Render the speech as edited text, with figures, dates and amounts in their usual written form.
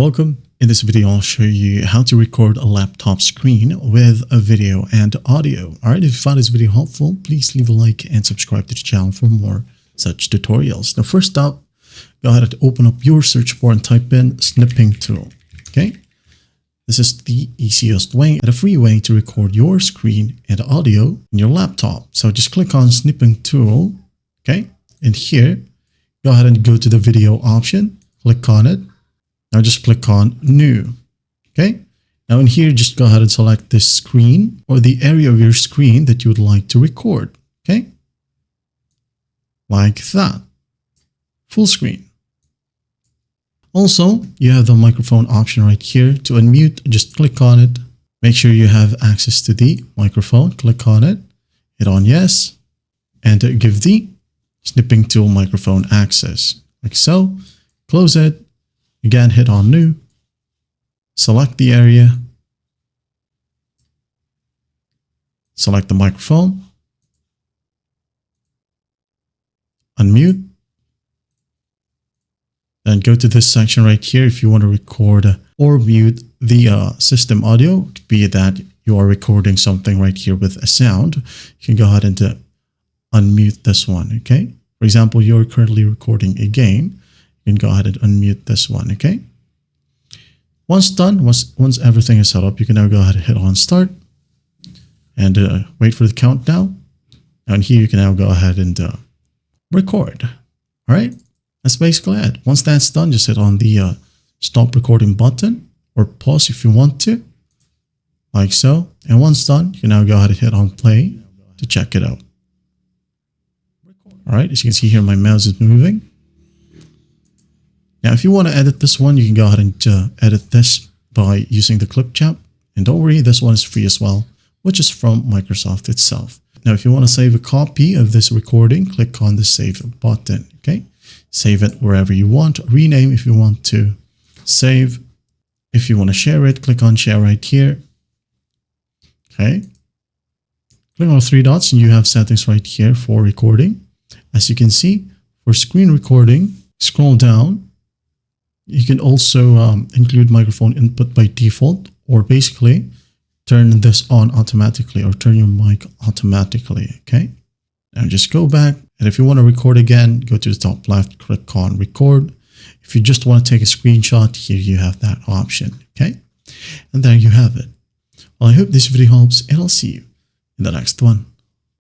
Welcome. In this video, I'll show you how to record a laptop screen with a video and audio. All right, if you found this video helpful, please leave a like and subscribe to the channel for more such tutorials. Now, first up, go ahead and open up your search bar and type in snipping tool. Okay, this is the easiest way and a free way to record your screen and audio in your laptop. So just click on snipping tool. Okay, and here, go ahead and go to the video option, click on it. Now just click on new. Okay. Now in here, just go ahead and select this screen or the area of your screen that you would like to record. Okay. Like that. Full screen. Also, you have the microphone option right here. To unmute, just click on it. Make sure you have access to the microphone. Click on it. Hit on yes. And give the snipping tool microphone access. Like so. Close it. Again, hit on new, select the area, select the microphone, unmute, then go to this section right here if you want to record or mute the system audio. It could be that you are recording something right here with a sound. You can go ahead and unmute this one, okay? For example, you're currently recording a game. You can go ahead and unmute this one, okay? Once done, once everything is set up, you can now go ahead and hit on start and wait for the countdown. And here you can now go ahead and record. All right, that's basically it. Once that's done, just hit on the stop recording button or pause if you want to, like so. And once done, you can now go ahead and hit on play to check it out. All right, as you can see here, my mouse is moving. Now, if you want to edit this one, you can go ahead and edit this by using the clip chat. And don't worry, this one is free as well, which is from Microsoft itself. Now, if you want to save a copy of this recording, click on the save button, okay? Save it wherever you want. Rename if you want to. Save. If you want to share it, click on share right here. Okay. Click on the three dots and you have settings right here for recording. As you can see, for screen recording, scroll down. You can also include microphone input by default, or basically turn this on automatically or turn your mic automatically, okay? Now just go back, and if you want to record again, go to the top left, click on record. If you just want to take a screenshot, here you have that option, okay? And there you have it. Well, I hope this video helps, and I'll see you in the next one.